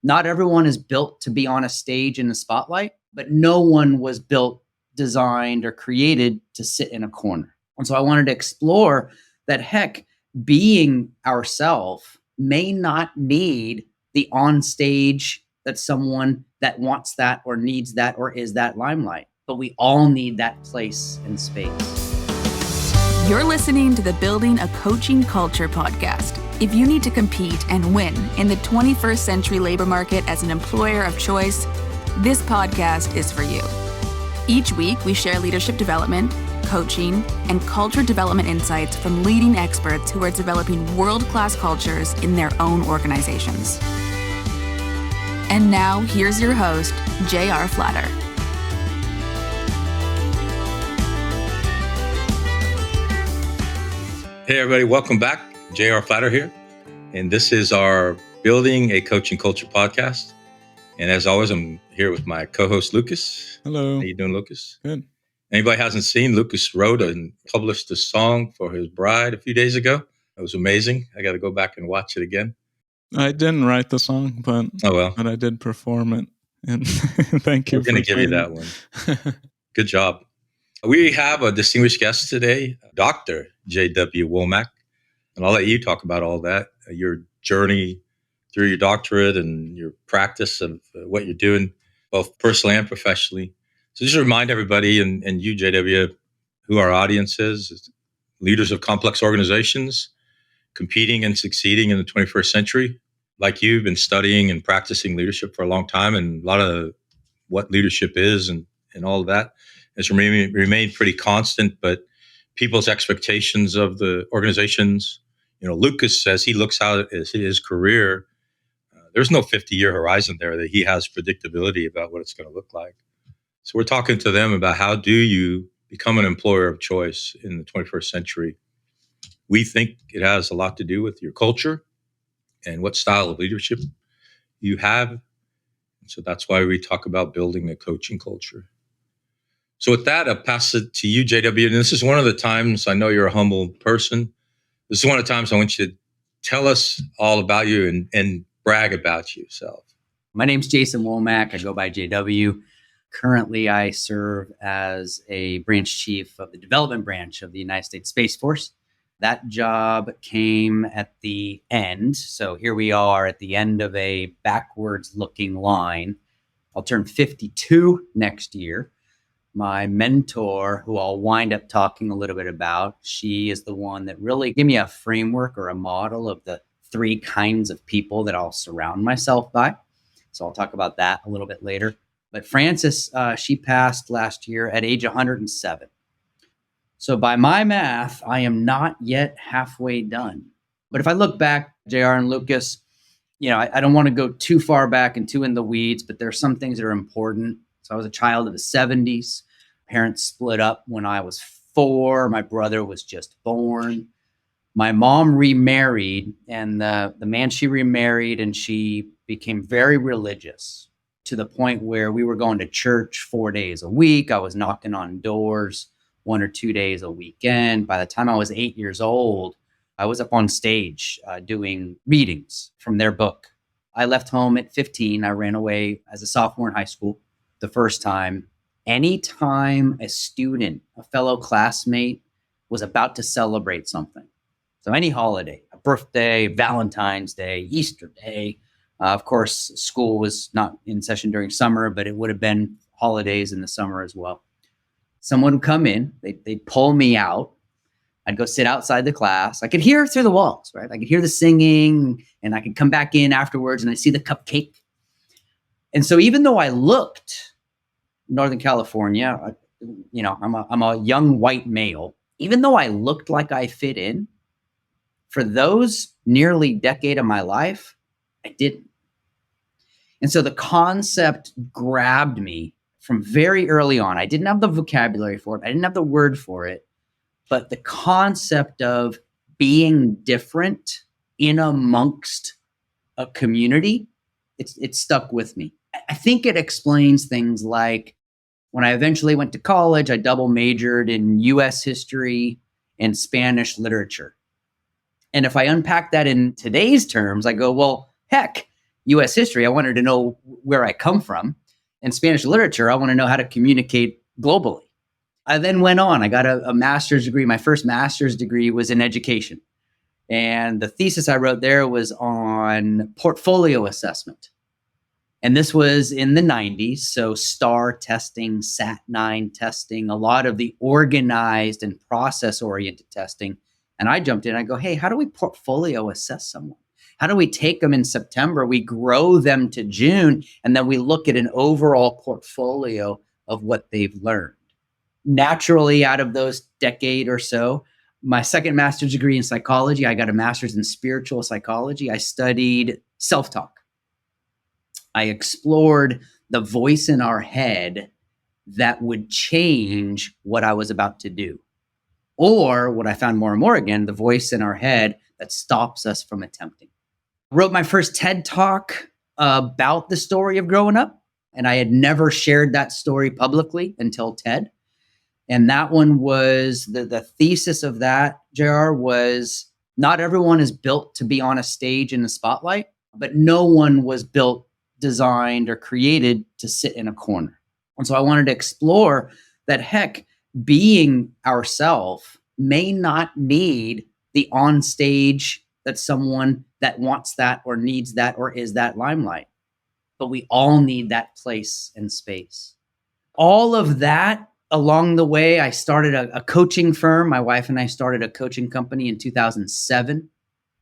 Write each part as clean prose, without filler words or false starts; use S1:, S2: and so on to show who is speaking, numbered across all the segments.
S1: Not everyone is built to be on a stage in the spotlight, but no one was built, designed, or created to sit in a corner. And so I wanted to explore that, heck, being ourselves may not need the on stage that someone that wants that or needs that or is that limelight, but we all need that place and space.
S2: You're listening to the Building a Coaching Culture podcast. If you need to compete and win in the 21st century labor market as an employer of choice, this podcast is for you. Each week, we share leadership development, coaching, and culture development insights from leading experts who are developing world-class cultures in their own organizations. And now, here's your host, J.R. Flatter.
S3: Hey, everybody. Welcome back. J.R. Flatter here. And this is our Building a Coaching Culture podcast. And as always, I'm here with my co-host, Lucas.
S4: Hello.
S3: How you doing, Lucas?
S4: Good.
S3: Anybody hasn't seen, Lucas wrote and published a song for his bride a few days ago. It was amazing. I got to go back and watch it again.
S4: I didn't write the song, but I did perform it. And thank you.
S3: We're going to give you that one. Good job. We have a distinguished guest today, Dr. J.W. Womack. And I'll let you talk about all that, your journey through your doctorate and your practice of what you're doing, both personally and professionally. So just remind everybody and you, JW, who our audience is leaders of complex organizations, competing and succeeding in the 21st century. Like you've been studying and practicing leadership for a long time, and a lot of what leadership is and all of that has remained pretty constant, but people's expectations of the organizations, Lucas says he looks out at his career. There's no 50-year horizon there that he has predictability about what it's going to look like. So we're talking to them about how do you become an employer of choice in the 21st century. We think it has a lot to do with your culture and what style of leadership you have. And so that's why we talk about building a coaching culture. So with that, I'll pass it to you, JW. And this is one of the times, I know you're a humble person. This is one of the times I want you to tell us all about you and brag about yourself.
S1: My name's Jason Womack. I go by JW. Currently, I serve as a branch chief of the development branch of the United States Space Force. That job came at the end. So here we are at the end of a backwards looking line. I'll turn 52 next year. My mentor, who I'll wind up talking a little bit about, she is the one that really gave me a framework or a model of the three kinds of people that I'll surround myself by. So I'll talk about that a little bit later. But Frances, she passed last year at age 107. So by my math, I am not yet halfway done. But if I look back, JR and Lucas, I don't want to go too far back and too in the weeds, but there's some things that are important. So I was a child of the 70s. Parents split up when I was 4. My brother was just born. My mom remarried, and the man she remarried, and she became very religious to the point where we were going to church 4 days a week. I was knocking on doors 1 or 2 days a weekend. By the time I was 8 years old, I was up on stage doing readings from their book. I left home at 15. I ran away as a sophomore in high school the first time. Anytime a student, a fellow classmate, was about to celebrate something, so any holiday, a birthday, Valentine's Day, Easter Day, of course, school was not in session during summer, but it would have been holidays in the summer as well. Someone would come in, they'd pull me out. I'd go sit outside the class. I could hear through the walls, right? I could hear the singing, and I could come back in afterwards and I'd see the cupcake. And so even though I looked Northern California, I'm a young white male, even though I looked like I fit in, for those nearly decade of my life, I didn't. And so the concept grabbed me from very early on. I didn't have the vocabulary for it. I didn't have the word for it. But the concept of being different in amongst a community, it stuck with me. I think it explains things like when I eventually went to college, I double majored in U.S. history and Spanish literature. And if I unpack that in today's terms, I go, well, heck, U.S. history, I wanted to know where I come from. And Spanish literature, I want to know how to communicate globally. I then went on. I got a master's degree. My first master's degree was in education. And the thesis I wrote there was on portfolio assessment. And this was in the 90s. So STAR testing, SAT-9 testing, a lot of the organized and process-oriented testing. And I jumped in. I go, hey, how do we portfolio assess someone? How do we take them in September? We grow them to June, and then we look at an overall portfolio of what they've learned. Naturally, out of those decade or so, my second master's degree in psychology, I got a master's in spiritual psychology. I studied self-talk. I explored the voice in our head that would change what I was about to do. Or what I found more and more again, the voice in our head that stops us from attempting. Wrote my first TED Talk about the story of growing up, and I had never shared that story publicly until TED. And that one was, the thesis of that, JR, was not everyone is built to be on a stage in the spotlight, but no one was built, designed, or created to sit in a corner. And so I wanted to explore that, heck, being ourselves may not need the on stage that someone that wants that or needs that or is that limelight. But we all need that place and space. All of that along the way, I started a coaching firm. My wife and I started a coaching company in 2007.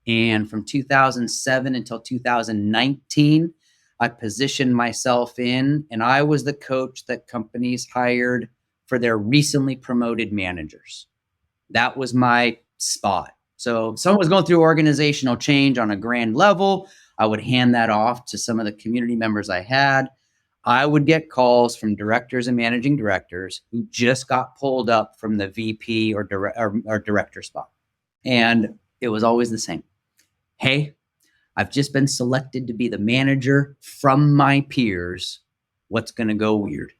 S1: And from 2007 until 2019, I positioned myself in, and I was the coach that companies hired for their recently promoted managers. That was my spot. So if someone was going through organizational change on a grand level, I would hand that off to some of the community members I had. I would get calls from directors and managing directors who just got pulled up from the VP or director spot. And it was always the same. Hey, I've just been selected to be the manager from my peers. What's going to go weird?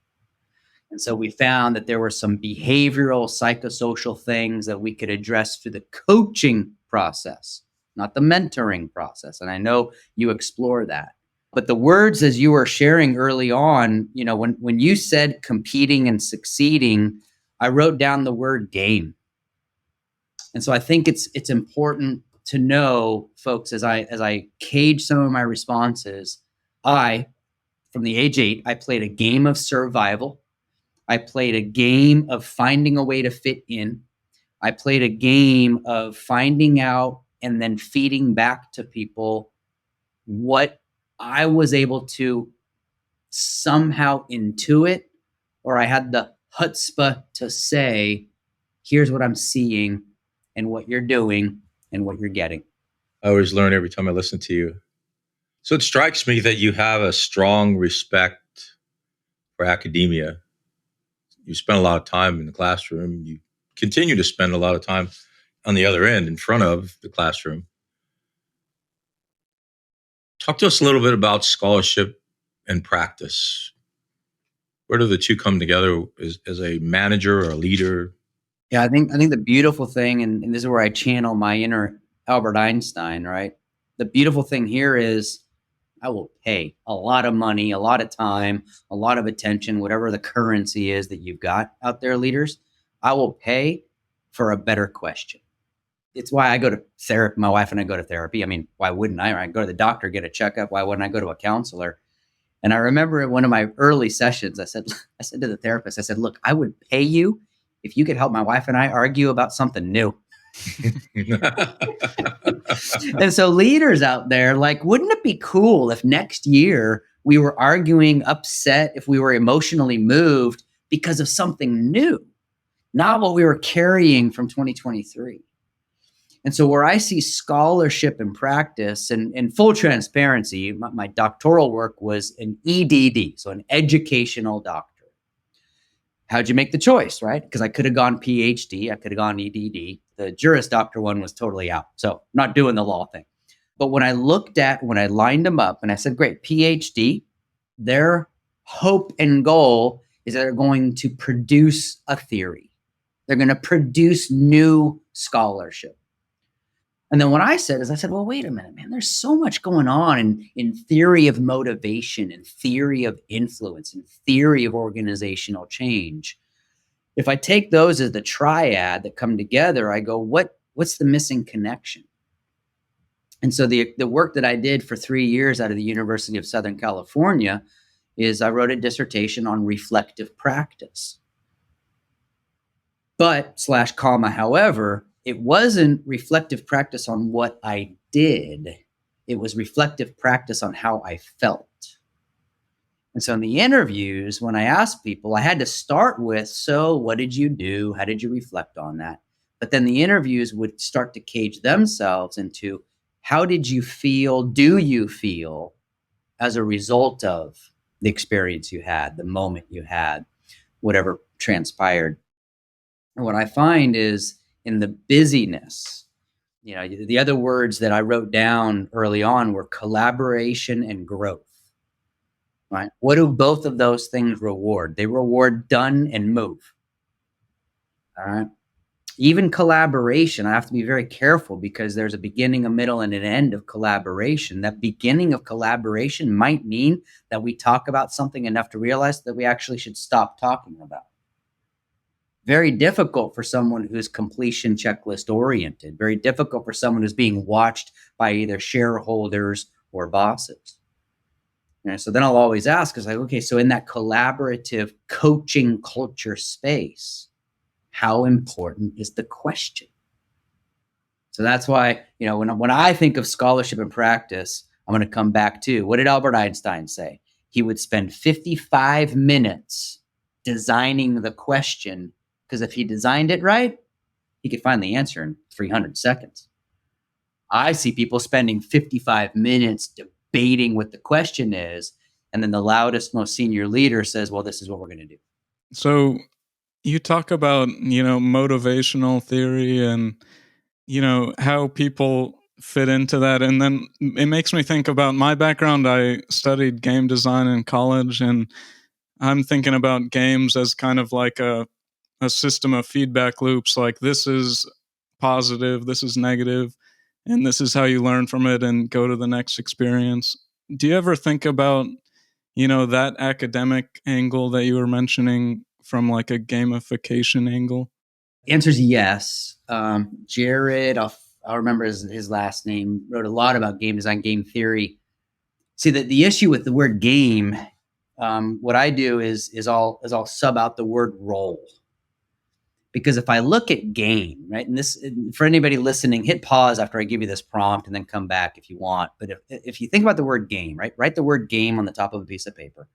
S1: And so we found that there were some behavioral, psychosocial things that we could address through the coaching process, not the mentoring process. And I know you explore that. But the words, as you were sharing early on, you know, when you said competing and succeeding, I wrote down the word game. And so I think it's important to know, folks, as I cage some of my responses, from the age 8, I played a game of survival. I played a game of finding a way to fit in. I played a game of finding out and then feeding back to people what I was able to somehow intuit, or I had the chutzpah to say, here's what I'm seeing and what you're doing and what you're getting.
S3: I always learn every time I listen to you. So it strikes me that you have a strong respect for academia. You spend a lot of time in the classroom. You continue to spend a lot of time on the other end, in front of the classroom. Talk to us a little bit about scholarship and practice. Where do the two come together as a manager or a leader?
S1: Yeah, I think the beautiful thing, and this is where I channel my inner Albert Einstein, right? The beautiful thing here is I will pay a lot of money, a lot of time, a lot of attention, whatever the currency is that you've got out there, leaders. I will pay for a better question. It's why I go to therapy. My wife and I go to therapy. I mean, why wouldn't I? I go to the doctor, get a checkup. Why wouldn't I go to a counselor? And I remember in one of my early sessions, I said to the therapist, I said, look, I would pay you if you could help my wife and I argue about something new. And so leaders out there, like, wouldn't it be cool if next year we were arguing, upset, if we were emotionally moved because of something new, not what we were carrying from 2023? And so where I see scholarship and practice, and in full transparency, my doctoral work was an EDD, so an educational doctorate. How'd you make the choice, right? Because I could have gone PhD, I could have gone EDD. The Juris Doctor one was totally out. So not doing the law thing. But when I lined them up and I said, great, PhD, their hope and goal is that they're going to produce a theory. They're going to produce new scholarship. And then what I said is, well, wait a minute, man, there's so much going on in theory of motivation and theory of influence and theory of organizational change. If I take those as the triad that come together, I go, what's the missing connection? And so the work that I did for 3 years out of the University of Southern California is I wrote a dissertation on reflective practice. But / however, it wasn't reflective practice on what I did. It was reflective practice on how I felt. And so in the interviews, when I asked people, I had to start with, so what did you do? How did you reflect on that? But then the interviews would start to cage themselves into, how did you feel? Do you feel as a result of the experience you had, the moment you had, whatever transpired? And what I find is in the busyness, the other words that I wrote down early on were collaboration and growth. Right? What do both of those things reward? They reward done and move. All right. Even collaboration, I have to be very careful because there's a beginning, a middle, and an end of collaboration. That beginning of collaboration might mean that we talk about something enough to realize that we actually should stop talking about. Very difficult for someone who's completion checklist oriented. Very difficult for someone who's being watched by either shareholders or bosses. And so then I'll always ask, okay, so in that collaborative coaching culture space, how important is the question? So that's why, when I think of scholarship and practice, I'm going to come back to, what did Albert Einstein say? He would spend 55 minutes designing the question, because if he designed it right, he could find the answer in 300 seconds. I see people spending 55 minutes debating what the question is, and then the loudest, most senior leader says, well, this is what we're going to do.
S4: So you talk about, motivational theory and, how people fit into that. And then it makes me think about my background. I studied game design in college, and I'm thinking about games as kind of like a system of feedback loops. Like, this is positive, this is negative, and this is how you learn from it and go to the next experience. Do you ever think about, that academic angle that you were mentioning from like a gamification angle?
S1: The answer is yes. Jared, I'll remember his last name, wrote a lot about game design, game theory. See, the issue with the word game, what I do is I'll sub out the word role. Because if I look at game, right, and this, for anybody listening, hit pause after I give you this prompt and then come back if you want. But if you think about the word game, right, write the word game on the top of a piece of paper.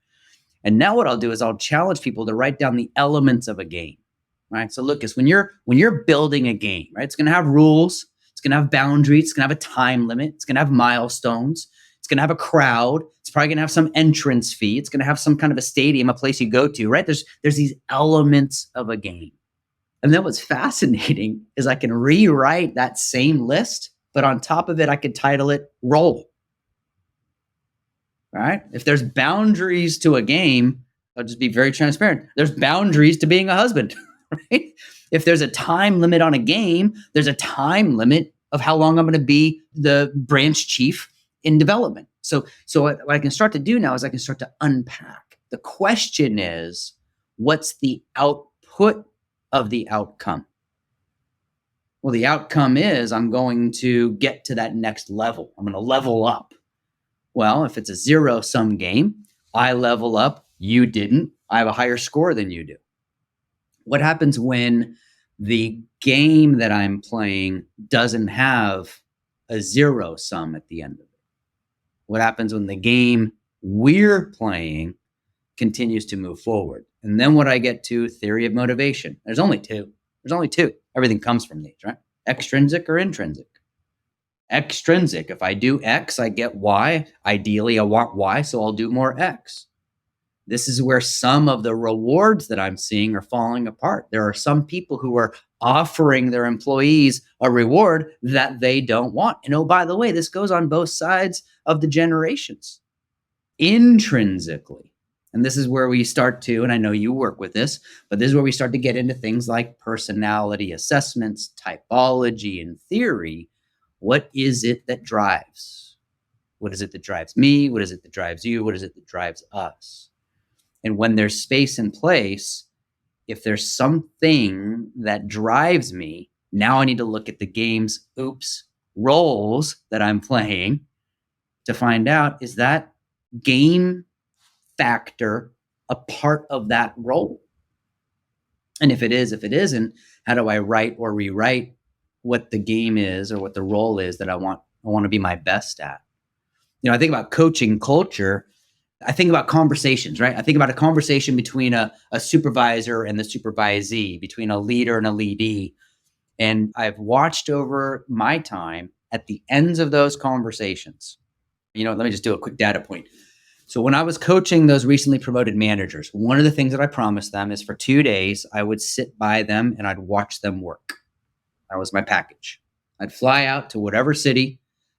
S1: And now what I'll do is I'll challenge people to write down the elements of a game, right? So Lucas, when you're building a game, right, it's going to have rules, it's going to have boundaries, it's going to have a time limit, it's going to have milestones, it's going to have a crowd, it's probably going to have some entrance fee, it's going to have some kind of a stadium, a place you go to, right? There's these elements of a game. And then what's fascinating is I can rewrite that same list, but on top of it, I could title it role. Right? If there's boundaries to a game, I'll just be very transparent. There's boundaries to being a husband, right? If there's a time limit on a game, there's a time limit of how long I'm going to be the branch chief in development. So what I can start to do now is I can start to unpack. The question is, what's the output of the outcome? Well, the outcome is I'm going to get to that next level. I'm going to level up. Well, if it's a zero-sum game, I level up, you didn't. I have a higher score than you do. What happens when the game that I'm playing doesn't have a zero-sum at the end of it? What happens when the game we're playing continues to move forward? And then what I get to, theory of motivation. There's only two. Everything comes from these, right? Extrinsic or intrinsic. Extrinsic, if I do X, I get Y. Ideally, I want Y, so I'll do more X. This is where some of the rewards that I'm seeing are falling apart. There are some people who are offering their employees a reward that they don't want. And oh, by the way, this goes on both sides of the generations. Intrinsically, and this is where we start to, and I know you work with this, but this is where we start to get into things like personality assessments, typology, and theory. What is it that drives? What is it that drives me? What is it that drives you? What is it that drives us? And when there's space and place, if there's something that drives me, now I need to look at the game's roles that I'm playing to find out, is that game factor a part of that role? And if it is, if it isn't, how do I write or rewrite what the game is or what the role is that I want to be my best at? I think about coaching culture. I think about conversations, right? I think about a conversation between a supervisor and the supervisee, between a leader and a leadee. And I've watched over my time at the ends of those conversations. Let me just do a quick data point. So when I was coaching those recently promoted managers, one of the things that I promised them is for 2 days, I would sit by them and I'd watch them work. That was my package. I'd fly out to whatever city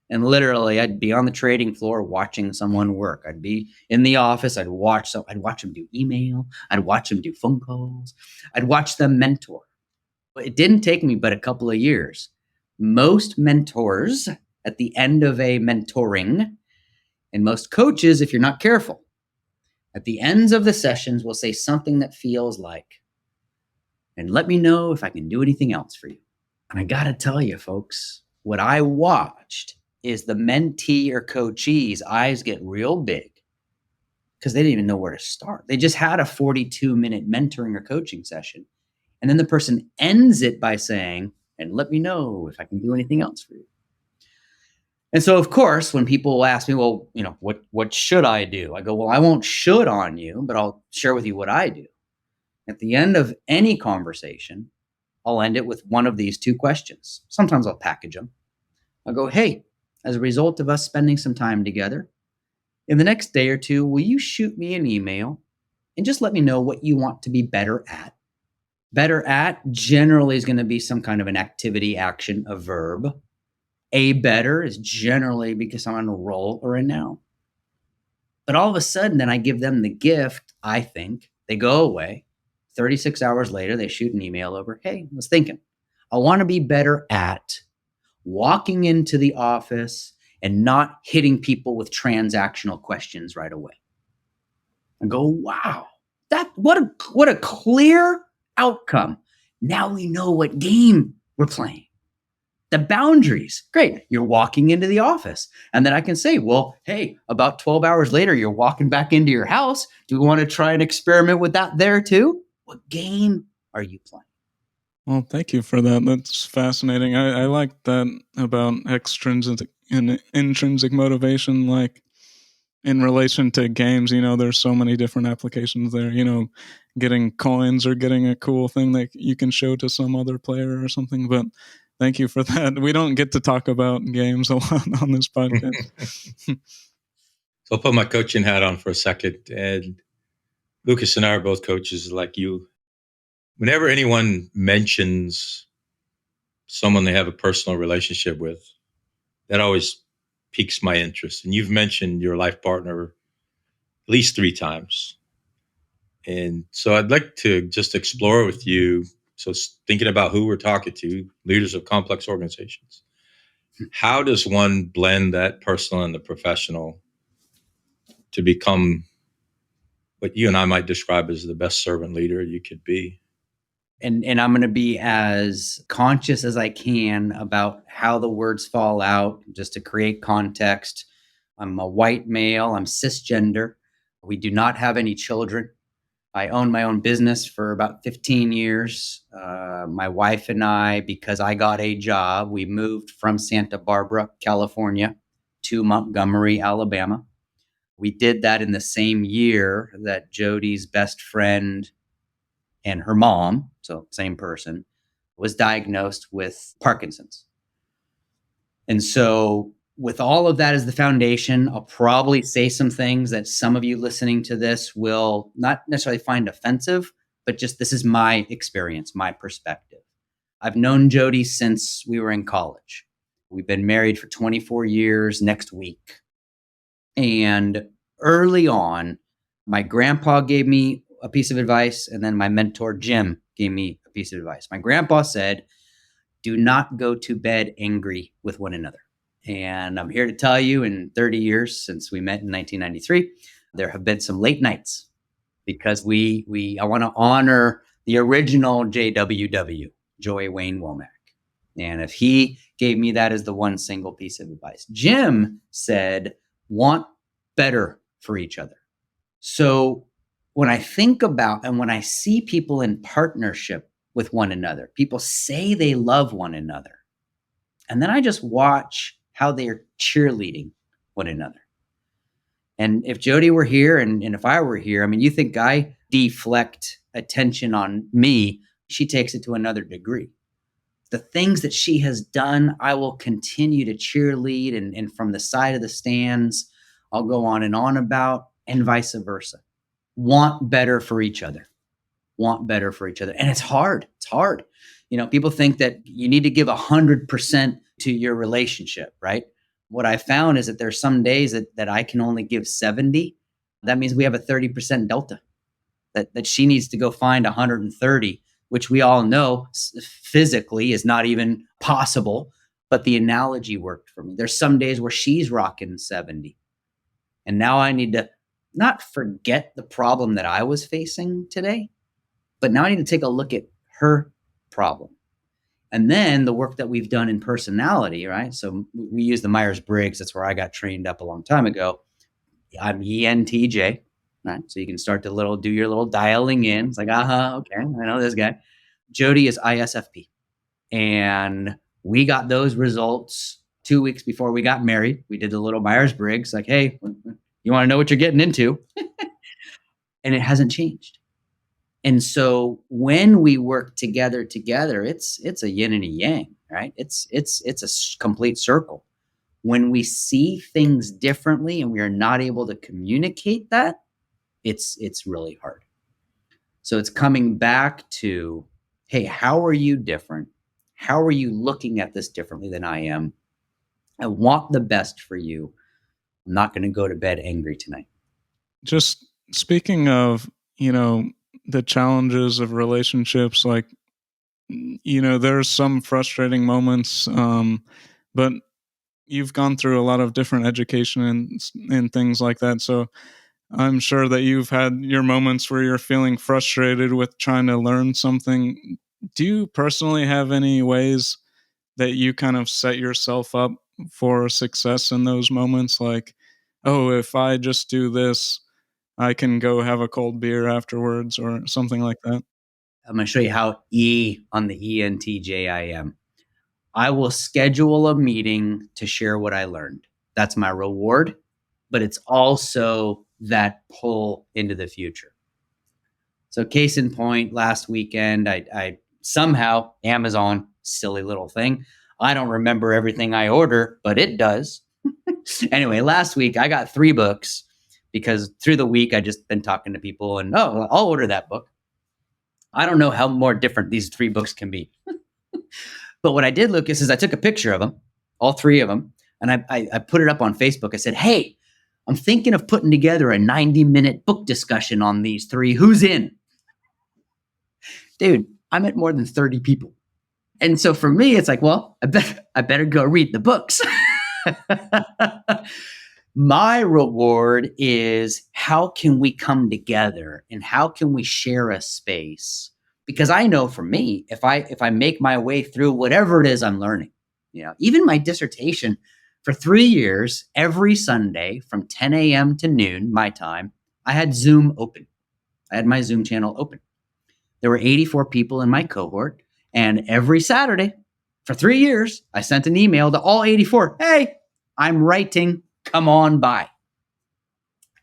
S1: and literally I'd be on the trading floor watching someone work. I'd be in the office. I'd watch them do email. I'd watch them do phone calls. I'd watch them mentor. But it didn't take me but a couple of years. Most mentors at the end of a mentoring, and most coaches, if you're not careful, at the ends of the sessions will say something that feels like, and let me know if I can do anything else for you. And I got to tell you, folks, what I watched is the mentee or coachee's eyes get real big because they didn't even know where to start. They just had a 42-minute mentoring or coaching session. And then the person ends it by saying, and let me know if I can do anything else for you. And so, of course, when people ask me, well, what should I do? I go, well, I won't should on you, but I'll share with you what I do. At the end of any conversation, I'll end it with one of these two questions. Sometimes I'll package them. I'll go, hey, as a result of us spending some time together, in the next day or two, will you shoot me an email and just let me know what you want to be better at? Better at generally is going to be some kind of an activity, action, a verb. A better is generally because I'm on a role or a noun. But all of a sudden, then I give them the gift, I think. They go away. 36 hours later, they shoot an email over. Hey, I was thinking, I want to be better at walking into the office and not hitting people with transactional questions right away. I go, wow, what a clear outcome. Now we know what game we're playing. The boundaries, great. You're walking into the office. And then I can say, well, hey, about 12 hours later, you're walking back into your house. Do we want to try and experiment with that there too? What game are you playing?
S4: Well, thank you for that. That's fascinating. I like that about extrinsic and intrinsic motivation, like in relation to games, there's so many different applications there, getting coins or getting a cool thing that you can show to some other player or something. But thank you for that. We don't get to talk about games a lot on this podcast.
S3: So I'll put my coaching hat on for a second. And Lucas and I are both coaches like you. Whenever anyone mentions someone they have a personal relationship with, that always piques my interest. And you've mentioned your life partner at least 3 times. And so I'd like to just explore with you. So thinking about who we're talking to, leaders of complex organizations, how does one blend that personal and the professional to become what you and I might describe as the best servant leader you could be?
S1: And I'm going to be as conscious as I can about how the words fall out, just to create context. I'm a white male. I'm cisgender. We do not have any children. I own my own business for about 15 years. My wife and I, because I got a job, we moved from Santa Barbara, California, to Montgomery, Alabama. We did that in the same year that Jody's best friend and her mom, so same person, was diagnosed with Parkinson's. And so with all of that as the foundation, I'll probably say some things that some of you listening to this will not necessarily find offensive, but just this is my experience, my perspective. I've known Jody since we were in college. We've been married for 24 years next week. And early on, my grandpa gave me a piece of advice, and then my mentor, Jim, gave me a piece of advice. My grandpa said, do not go to bed angry with one another. And I'm here to tell you, in 30 years since we met in 1993, there have been some late nights because I want to honor the original JWW, Joy Wayne Womack. And if he gave me that as the one single piece of advice, Jim said, want better for each other. So when I think about and when I see people in partnership with one another, people say they love one another. And then I just watch how they're cheerleading one another. And if Jody were here and if I were here, I mean, you think I deflect attention on me, she takes it to another degree. The things that she has done, I will continue to cheerlead and from the side of the stands, I'll go on and about, and vice versa. Want better for each other. Want better for each other. And it's hard. It's hard. People think that you need to give 100% to your relationship, right? What I found is that there's some days that I can only give 70. That means we have a 30% delta that she needs to go find 130, which we all know physically is not even possible. But the analogy worked for me. There's some days where she's rocking 70. And now I need to not forget the problem that I was facing today, but now I need to take a look at her problem. And then the work that we've done in personality, right? So we use the Myers-Briggs. That's where I got trained up a long time ago. I'm ENTJ, right? So you can start to do your little dialing in. It's like, okay, I know this guy. Jody is ISFP. And we got those results 2 weeks before we got married. We did a little Myers-Briggs, like, hey, you want to know what you're getting into? And it hasn't changed. And so when we work together, it's a yin and a yang, right? It's a complete circle. When we see things differently and we are not able to communicate that, it's really hard. So it's coming back to, hey, how are you different? How are you looking at this differently than I am? I want the best for you. I'm not going to go to bed angry tonight.
S4: Just speaking of, the challenges of relationships, like, there's some frustrating moments, but you've gone through a lot of different education and things like that. So I'm sure that you've had your moments where you're feeling frustrated with trying to learn something. Do you personally have any ways that you kind of set yourself up for success in those moments? Like, oh, if I just do this, I can go have a cold beer afterwards or something like that.
S1: I'm going to show you how on the ENTJ I am. I will schedule a meeting to share what I learned. That's my reward, but it's also that pull into the future. So case in point, last weekend, I somehow, Amazon, silly little thing, I don't remember everything I order, but it does. Anyway, last week I got 3 books because through the week I just been talking to people and, I'll order that book. I don't know how more different these 3 books can be. But what I did, Lucas, is I took a picture of them, all 3 of them, and I put it up on Facebook. I said, hey, I'm thinking of putting together a 90-minute book discussion on these 3. Who's in? Dude, I'm at more than 30 people. And so for me, it's like, well, I better go read the books. My reward is how can we come together and how can we share a space? Because I know for me, if I make my way through whatever it is I'm learning, even my dissertation for 3 years, every Sunday from 10 a.m. to noon, my time, I had Zoom open. I had my Zoom channel open. There were 84 people in my cohort. And every Saturday for 3 years, I sent an email to all 84. Hey, I'm writing. Come on by.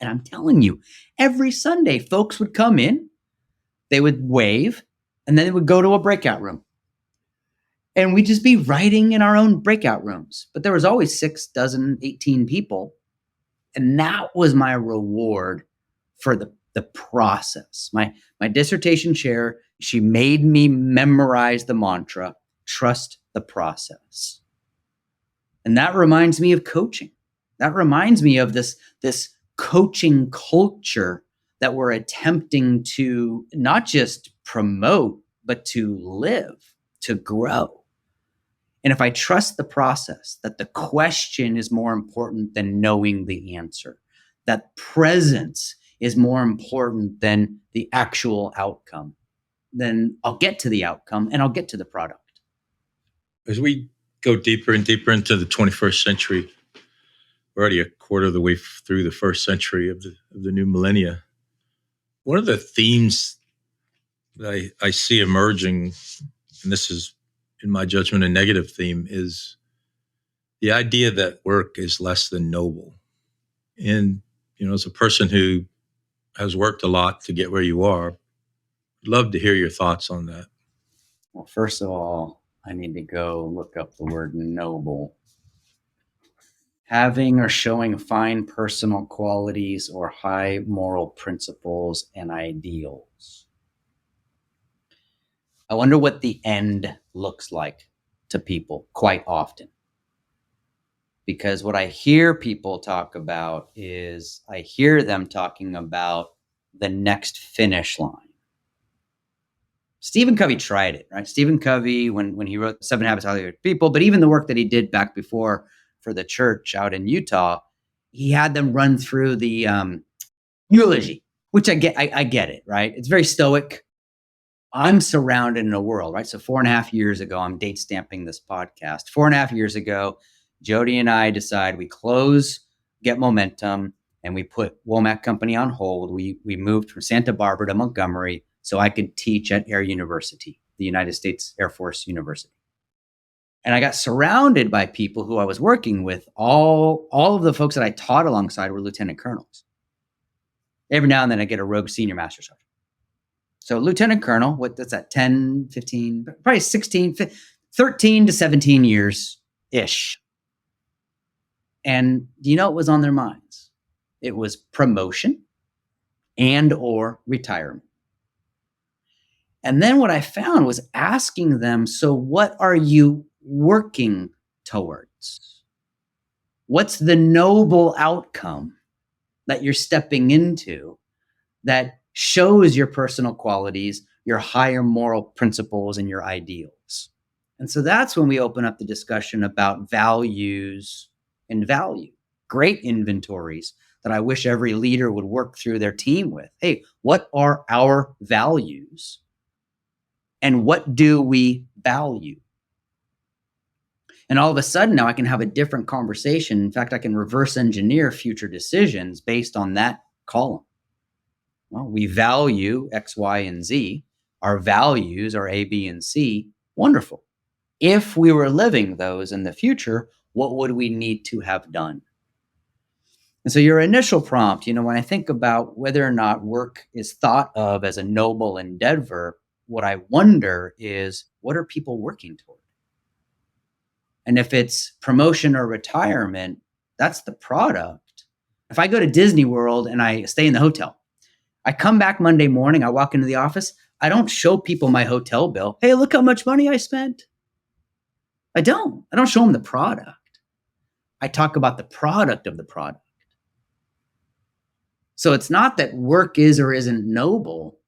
S1: And I'm telling you, every Sunday, folks would come in, they would wave, and then they would go to a breakout room. And we'd just be writing in our own breakout rooms. But there was always 6, 18 people. And that was my reward for the process. My dissertation chair, she made me memorize the mantra, trust the process. And that reminds me of coaching. That reminds me of this coaching culture that we're attempting to not just promote, but to live, to grow. And if I trust the process, that the question is more important than knowing the answer, that presence is more important than the actual outcome, then I'll get to the outcome and I'll get to the product.
S3: As we go deeper and deeper into the 21st century, we're already a quarter of the way through the first century of the new millennia. One of the themes that I see emerging, and this is, in my judgment, a negative theme, is the idea that work is less than noble. And, as a person who has worked a lot to get where you are, I'd love to hear your thoughts on that.
S1: Well, first of all, I need to go look up the word noble. Having or showing fine personal qualities or high moral principles and ideals. I wonder what the end looks like to people quite often. Because what I hear people talk about is I hear them talking about the next finish line. Stephen Covey tried it, right? Stephen Covey, when he wrote 7 Habits of Highly Effective People, but even the work that he did back before for the church out in Utah, he had them run through the eulogy, which I get it, right? It's very stoic. I'm surrounded in a world, right? So 4.5 years ago, I'm date stamping this podcast. 4.5 years ago, Jody and I decide we close Get Momentum and we put Womack Company on hold. We moved from Santa Barbara to Montgomery so I could teach at Air University, the United States Air Force University. And I got surrounded by people who I was working with. All of the folks that I taught alongside were lieutenant colonels. Every now and then I get a rogue senior master sergeant. So lieutenant colonel, what's that, 10, 15, probably 16, 13 to 17 years-ish. And do you know what was on their minds? It was promotion and or retirement. And then what I found was asking them, so what are you working towards? What's the noble outcome that you're stepping into that shows your personal qualities, your higher moral principles, and your ideals? And so that's when we open up the discussion about values and value. Great inventories that I wish every leader would work through their team with. Hey, what are our values? And what do we value? And all of a sudden now I can have a different conversation. In fact, I can reverse engineer future decisions based on that column. Well, we value X, Y, and Z. Our values are A, B, and C. Wonderful. If we were living those in the future, what would we need to have done? And so your initial prompt, when I think about whether or not work is thought of as a noble endeavor, what I wonder is, what are people working toward? And if it's promotion or retirement, that's the product. If I go to Disney World and I stay in the hotel, I come back Monday morning, I walk into the office, I don't show people my hotel bill. Hey, look how much money I spent. I don't show them the product. I talk about the product of the product. So it's not that work is or isn't noble.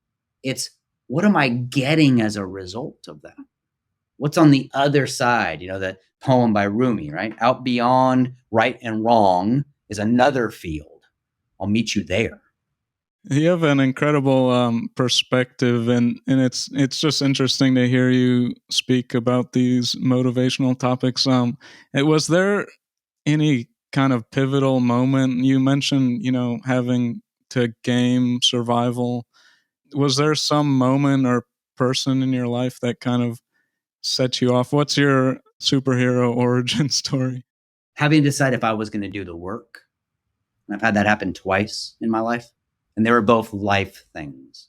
S1: It's, what am I getting as a result of that? What's on the other side? That poem by Rumi, right? Out beyond right and wrong is another field. I'll meet you there.
S4: You have an incredible perspective, and it's just interesting to hear you speak about these motivational topics. Was there any kind of pivotal moment? You mentioned, having to game survival. Was there some moment or person in your life that kind of set you off? What's your superhero origin story?
S1: Having to decide if I was going to do the work. And I've had that happen twice in my life. And they were both life things.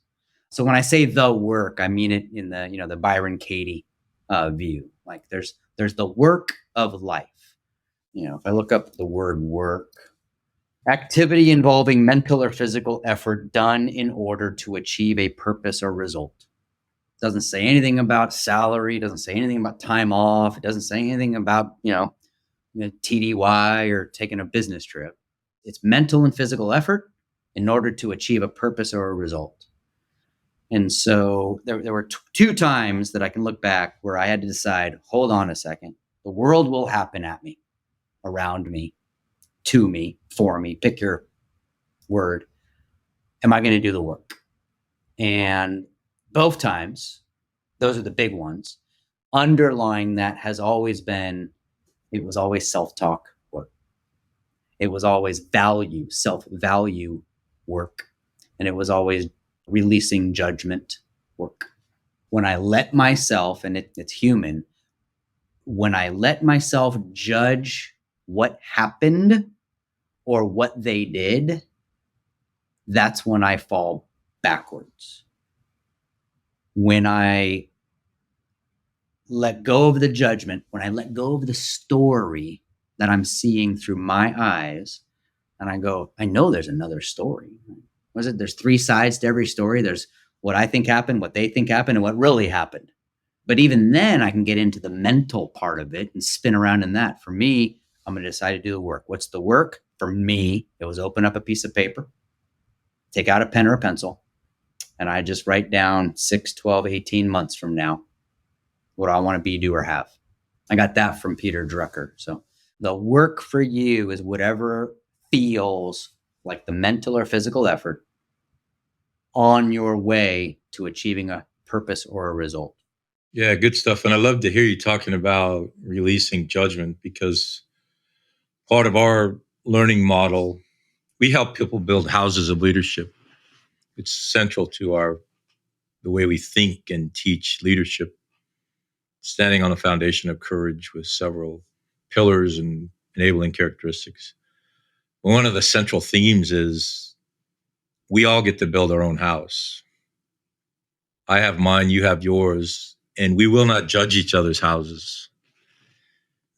S1: So when I say the work, I mean it in the, the Byron Katie view. Like there's the work of life. If I look up the word work, activity involving mental or physical effort done in order to achieve a purpose or result. It doesn't say anything about salary. It doesn't say anything about time off. It doesn't say anything about, TDY or taking a business trip. It's mental and physical effort in order to achieve a purpose or a result. And so there were 2 times that I can look back where I had to decide, hold on a second. The world will happen at me, around me, to me, for me, pick your word. Am I going to do the work? And both times, those are the big ones. Underlying that has always been, it was always self-talk work. It was always value, self-value work. And it was always releasing judgment work. When I let myself, and it's human, when I let myself judge what happened or what they did, that's when I fall backwards. When I let go of the judgment, when I let go of the story that I'm seeing through my eyes, and I go, I know there's another story. Was it? There's 3 sides to every story. There's what I think happened, what they think happened, and what really happened. But even then, I can get into the mental part of it and spin around in that. For me, I'm going to decide to do the work. What's the work? For me, it was open up a piece of paper, take out a pen or a pencil, and I just write down 6, 12, 18 months from now, what I want to be, do, or have. I got that from Peter Drucker. So the work for you is whatever feels like the mental or physical effort on your way to achieving a purpose or a result.
S3: Yeah, good stuff. And I love to hear you talking about releasing judgment, because part of our learning model, we help people build houses of leadership. It's central to the way we think and teach leadership, standing on a foundation of courage with several pillars and enabling characteristics. One of the central themes is we all get to build our own house. I have mine, you have yours, and we will not judge each other's houses.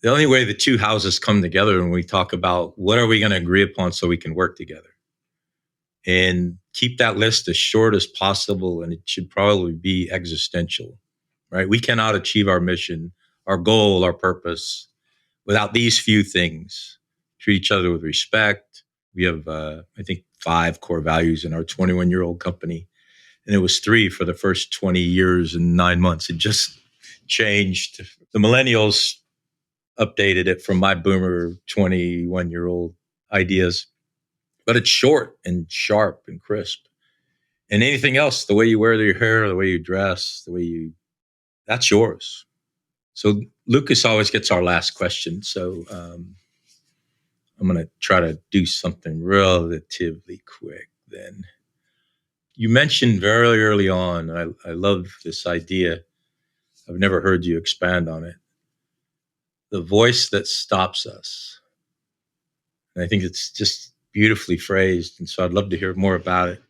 S3: The only way the 2 houses come together when we talk about what are we going to agree upon so we can work together, and keep that list as short as possible. And it should probably be existential, right? We cannot achieve our mission, our goal, our purpose without these few things. Treat each other with respect. We have, I think, 5 core values in our 21-year-old company. And it was 3 for the first 20 years and 9 months. It just changed. The millennials updated it from my boomer 21-year-old ideas. But it's short and sharp and crisp. And anything else, the way you wear your hair, the way you dress, that's yours. So Lucas always gets our last question. So I'm going to try to do something relatively quick then. You mentioned very early on, and I love this idea. I've never heard you expand on it. The voice that stops us. And I think it's just beautifully phrased. And so I'd love to hear more about it.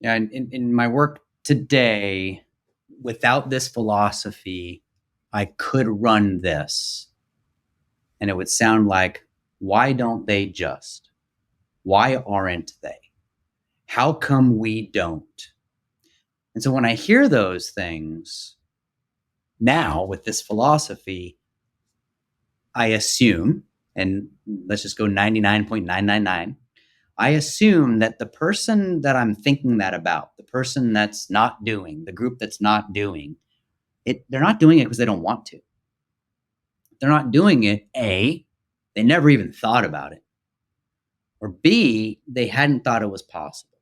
S1: Yeah, in my work today, without this philosophy, I could run this and it would sound like, why don't they just? Why aren't they? How come we don't? And so when I hear those things now with this philosophy, I assume, and let's just go 99.999, I assume that the person that I'm thinking that about, the person that's not doing, the group that's not doing it, they're not doing it because they don't want to. They're not doing it, A, they never even thought about it, or B, they hadn't thought it was possible.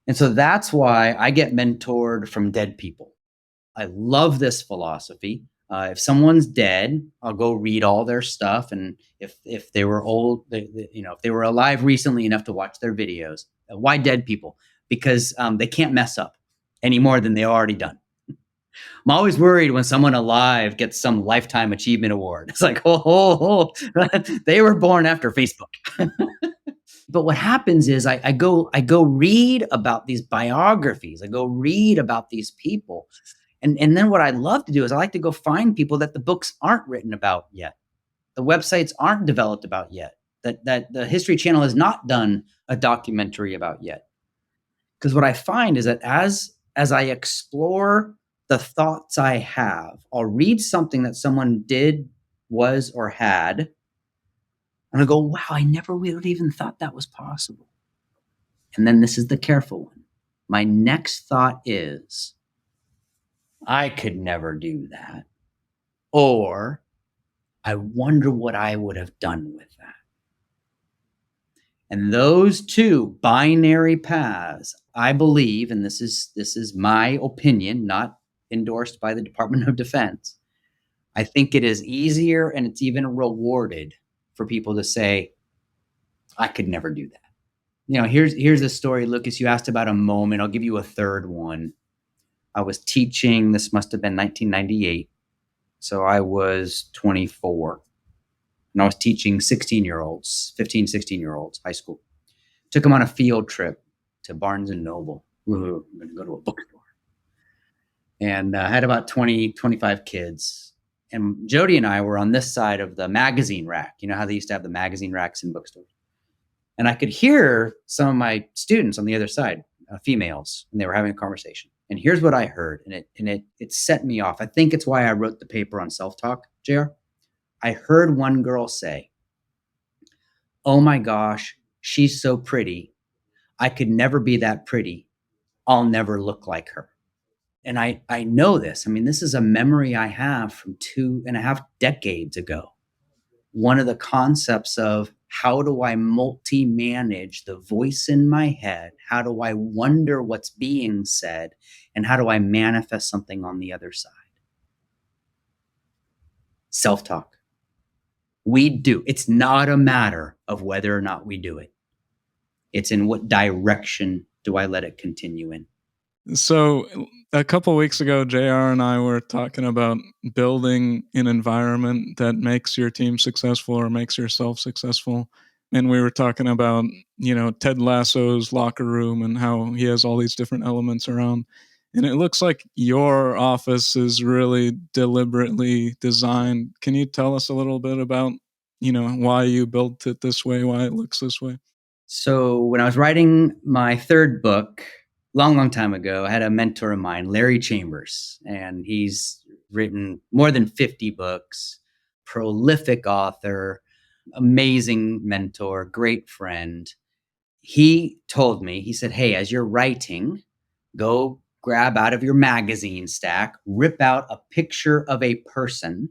S1: And so that's why I get mentored from dead people. I love this philosophy. If someone's dead, I'll go read all their stuff. And if they were old, if they were alive recently enough to watch their videos. Why dead people? Because they can't mess up any more than they've already done. I'm always worried when someone alive gets some lifetime achievement award. It's like, they were born after Facebook. But what happens is I go read about these biographies. I go read about these people. And then what I love to do is I like to go find people that the books aren't written about yet. The websites aren't developed about yet. That the History Channel has not done a documentary about yet. Because what I find is that as I explore the thoughts I have, I'll read something that someone did, was, or had, and I go, wow, I never would have even thought that was possible. And then this is the careful one. My next thought is, I could never do that. or I wonder what I would have done with that. And those two binary paths, I believe, and this is my opinion, not endorsed by the Department of Defense, I think it is easier and it's even rewarded for people to say, I could never do that. You know, here's a story, Lucas. You asked about a moment. I'll give you a third one. I was teaching, this must have been 1998. So I was 24. And I was teaching 16-year-olds, 15, 16-year-olds, high school. Took them on a field trip to Barnes & Noble. Ooh, I'm going to go to a bookstore. And I had about 20, 25 kids. And Jody and I were on this side of the magazine rack. You know how they used to have the magazine racks in bookstores? And I could hear some of my students on the other side, females, and they were having a conversation. And here's what I heard, and it set me off. I think it's why I wrote the paper on self-talk, JR. I heard one girl say, "Oh my gosh, she's so pretty. I could never be that pretty. I'll never look like her." And I know this. I mean, this is a memory I have from 2.5 decades ago. One of the concepts of how do I multi-manage the voice in my head? How do I wonder what's being said? And how do I manifest something on the other side? Self-talk. We do. It's not a matter of whether or not we do it. It's in what direction do I let it continue in.
S4: So a couple of weeks ago, JR and I were talking about building an environment that makes your team successful or makes yourself successful. And we were talking about, Ted Lasso's locker room and how he has all these different elements around. And it looks like your office is really deliberately designed. Can you tell us a little bit about, why you built it this way, why it looks this way?
S1: So when I was writing my third book, long time ago, I had a mentor of mine, Larry Chambers, and he's written more than 50 books, prolific author, amazing mentor, great friend. He told me, he said, "Hey, as you're writing, go grab out of your magazine stack, rip out a picture of a person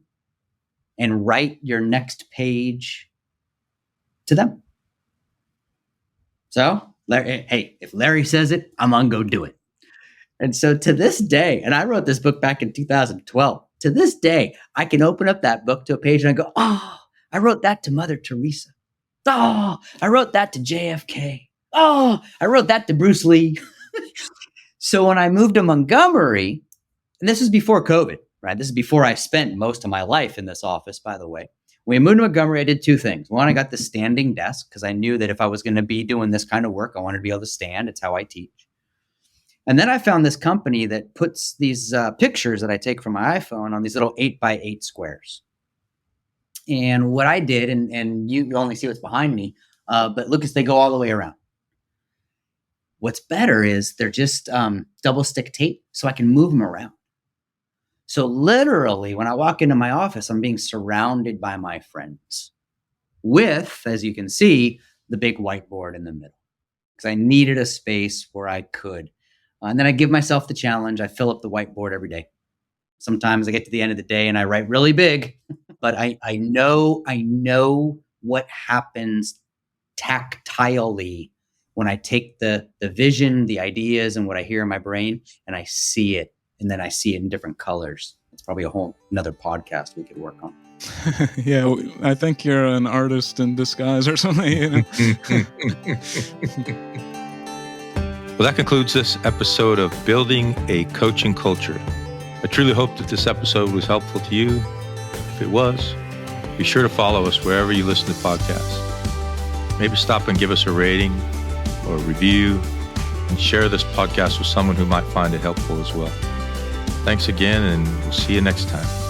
S1: and write your next page to them." So, Larry, hey, if Larry says it, I'm going to go do it. And so to this day, and I wrote this book back in 2012, to this day, I can open up that book to a page and I go, oh, I wrote that to Mother Teresa. Oh, I wrote that to JFK. Oh, I wrote that to Bruce Lee. So when I moved to Montgomery, and this is before COVID, right? This is before I spent most of my life in this office, by the way. When we moved to Montgomery, I did two things. One, I got the standing desk because I knew that if I was going to be doing this kind of work, I wanted to be able to stand. It's how I teach. And then I found this company that puts these pictures that I take from my iPhone on these little 8x8 squares. And what I did, and you only see what's behind me, but Lucas, they go all the way around. What's better is they're just double stick tape, so I can move them around. So literally, when I walk into my office, I'm being surrounded by my friends with, as you can see, the big whiteboard in the middle because I needed a space where I could. And then I give myself the challenge. I fill up the whiteboard every day. Sometimes I get to the end of the day and I write really big, but I know what happens tactilely when I take the vision, the ideas, and what I hear in my brain, and I see it. And then I see it in different colors. It's probably another podcast we could work on.
S4: Yeah, I think you're an artist in disguise or something.
S3: Well, that concludes this episode of Building a Coaching Culture. I truly hope that this episode was helpful to you. If it was, be sure to follow us wherever you listen to podcasts. Maybe stop and give us a rating or a review and share this podcast with someone who might find it helpful as well. Thanks again, and we'll see you next time.